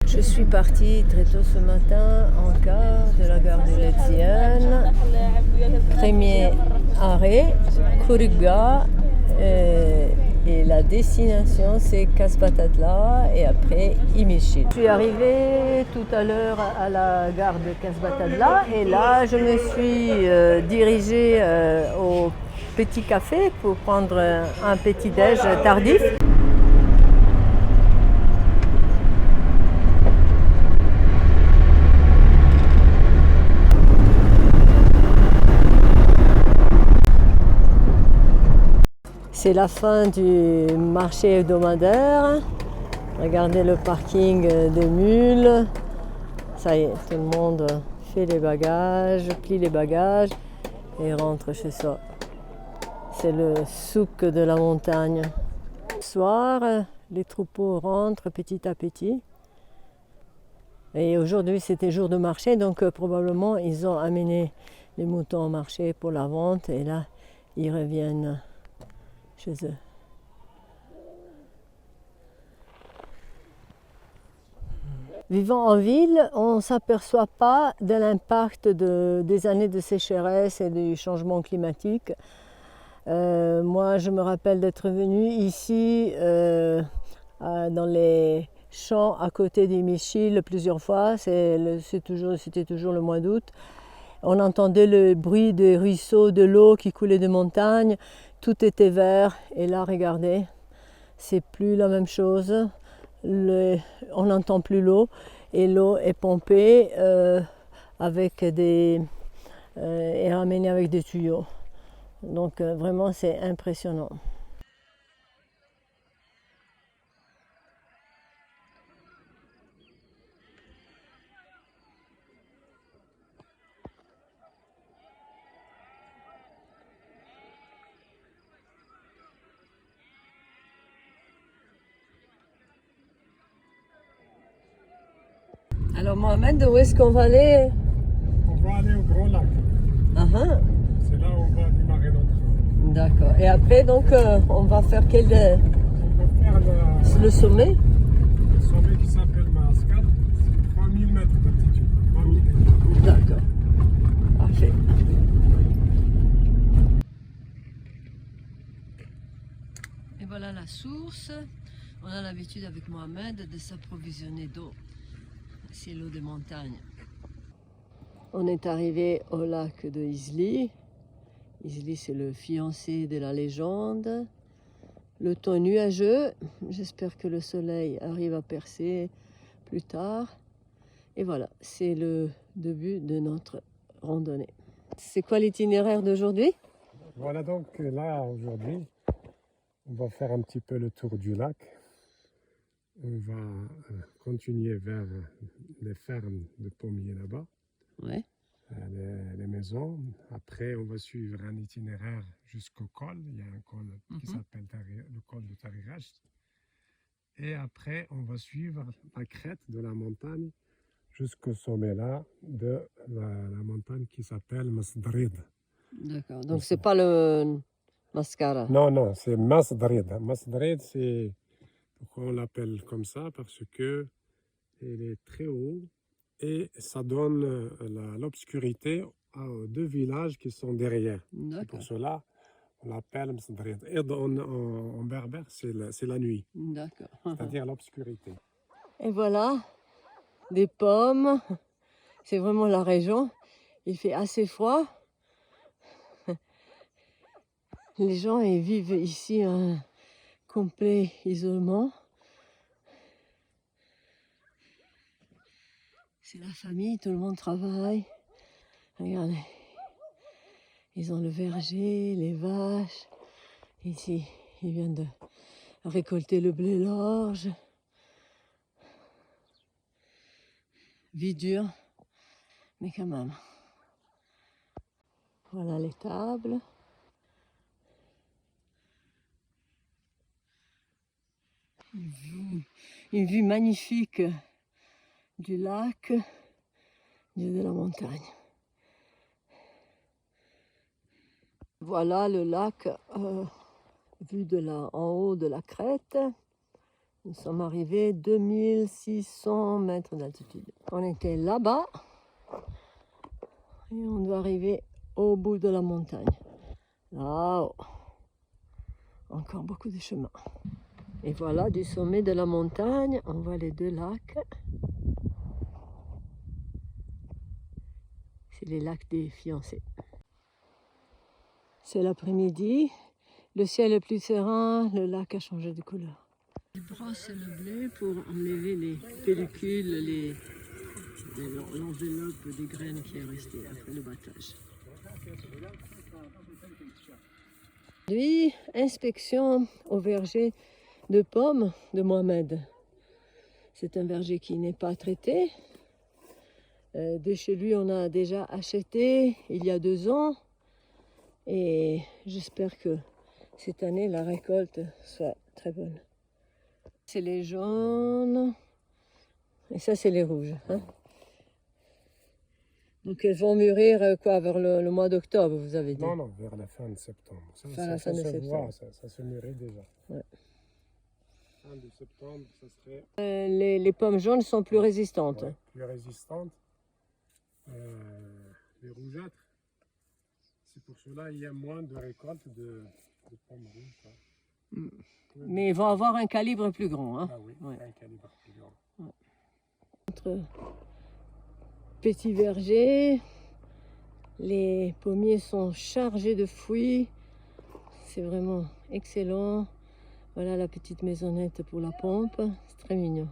Je suis partie très tôt ce matin en gare de la gare de Letziane. Premier arrêt, Kuriga, et la destination c'est Kasbatatla et après Imishil. Je suis arrivée tout à l'heure à la gare de Kasbatatla et là je me suis dirigée au petit café pour prendre un petit déj tardif. C'est la fin du marché hebdomadaire. Regardez le parking des mules. Ça y est, tout le monde fait les bagages, plie les bagages et rentre chez soi. C'est le souk de la montagne. Le soir, les troupeaux rentrent petit à petit. Et aujourd'hui, c'était jour de marché, donc probablement ils ont amené les moutons au marché pour la vente et là, ils reviennent chez eux. Vivant en ville, on ne s'aperçoit pas de l'impact des années de sécheresse et du changement climatique. Moi, je me rappelle d'être venue ici dans les champs à côté d'Imishil plusieurs fois. C'était toujours le mois d'août. On entendait le bruit des ruisseaux, de l'eau qui coulait de montagne. Tout était vert. Et là, regardez, c'est plus la même chose. On n'entend plus l'eau. Et l'eau est pompée et ramenée avec des tuyaux. Donc vraiment, c'est impressionnant. Alors Mohamed, où est-ce qu'on va aller? On va aller au Grand Lac. Uh-huh. C'est là où on va démarrer notre route. D'accord. Et après, donc, on va faire On va faire le sommet? le sommet qui s'appelle Maaskar. C'est 3000 mètres d'altitude. 3000 mètres. D'accord. Parfait. Et voilà la source. On a l'habitude avec Mohamed de s'approvisionner d'eau. C'est l'eau des montagnes. On est arrivé au lac de Izli. Izli, c'est le fiancé de la légende. Le temps est nuageux. J'espère que le soleil arrive à percer plus tard. Et voilà, c'est le début de notre randonnée. C'est quoi l'itinéraire d'aujourd'hui? Voilà donc là aujourd'hui, on va faire un petit peu le tour du lac. On va continuer vers les fermes de pommiers là-bas, Ouais. les maisons. Après, on va suivre un itinéraire jusqu'au col. Il y a un col qui s'appelle le col de Tarirach. Et après, on va suivre la crête de la montagne jusqu'au sommet là de la montagne qui s'appelle Masdrid. D'accord. Donc c'est pas le mascara. Non, c'est Masdrid. Masdrid, c'est pourquoi on l'appelle comme ça, parce que il est très haut et ça donne l'obscurité aux deux villages qui sont derrière. C'est pour cela on l'appelle Masdrid. Et en berbère, c'est la nuit, D'accord. c'est-à-dire l'obscurité. Et voilà, des pommes. C'est vraiment la région. Il fait assez froid. Les gens ils vivent ici en complet isolement. C'est la famille, tout le monde travaille. Regardez, ils ont le verger, les vaches. Ici, ils viennent de récolter le blé l'orge. Vie dure, mais quand même. Voilà les tables. Une vue magnifique du lac et de la montagne. Voilà le lac vu en haut de la crête. Nous sommes arrivés 2600 mètres d'altitude. On était là-bas et on doit arriver au bout de la montagne. Là-haut. Encore beaucoup de chemin. Et voilà, du sommet de la montagne, on voit les deux lacs. C'est les lacs des fiancés. C'est l'après-midi, le ciel est plus serein, le lac a changé de couleur. Il brosse le blé pour enlever les pellicules, l'enveloppe des graines qui est restée après le battage. Aujourd'hui, inspection au verger de pommes de Mohamed. C'est un verger qui n'est pas traité. De chez lui, on a déjà acheté il y a 2 ans. Et j'espère que cette année, la récolte soit très bonne. C'est les jaunes. Et ça, c'est les rouges. Hein? Donc elles vont mûrir quoi, vers le mois d'octobre, vous avez dit? Non, non, vers la fin de septembre. Ça Fin de se septembre. voit, ça se mûrit déjà. Ouais. Fin de septembre, ça serait Les pommes jaunes sont plus résistantes. plus résistantes. Les rougeâtres, c'est pour cela qu'il y a moins de récolte de pommes rouges. Hein. Mais ils vont avoir un calibre plus grand. Hein? Ah oui, Ouais. un calibre plus grand. Ouais. Entre petits vergers, les pommiers sont chargés de fruits. C'est vraiment excellent. Voilà la petite maisonnette pour la pompe. C'est très mignon.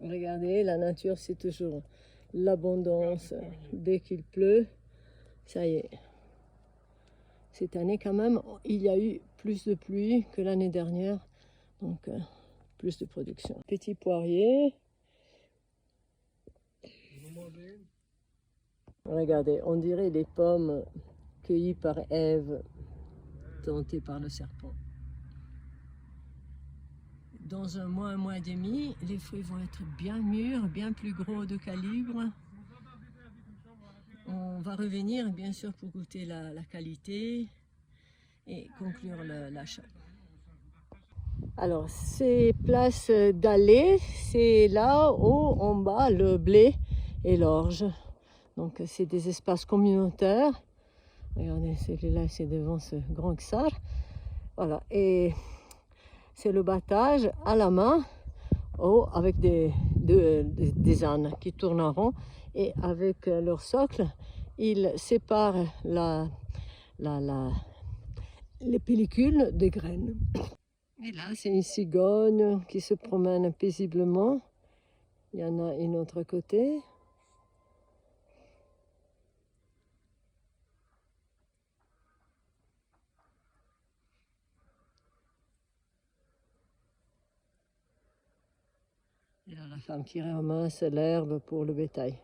Regardez, la nature, c'est toujours l'abondance. Dès qu'il pleut, ça y est. Cette année, quand même, il y a eu plus de pluie que l'année dernière. Donc, plus de production. Petit poirier. Regardez, on dirait des pommes cueillies par Ève, tentées par le serpent. Dans un mois et demi, les fruits vont être bien mûrs, bien plus gros de calibre. On va revenir, bien sûr, pour goûter la qualité et conclure l'achat. Alors, ces places d'allées, c'est là où en bas le blé et l'orge. Donc, c'est des espaces communautaires. Regardez, celui-là, c'est devant ce grand xar. Voilà, et c'est le battage à la main avec des ânes qui tournent en rond et avec leur socle, ils séparent les pellicules des graines. Et là, c'est une cigogne qui se promène paisiblement. Il y en a une autre côté. Et là, la femme qui ramasse l'herbe pour le bétail.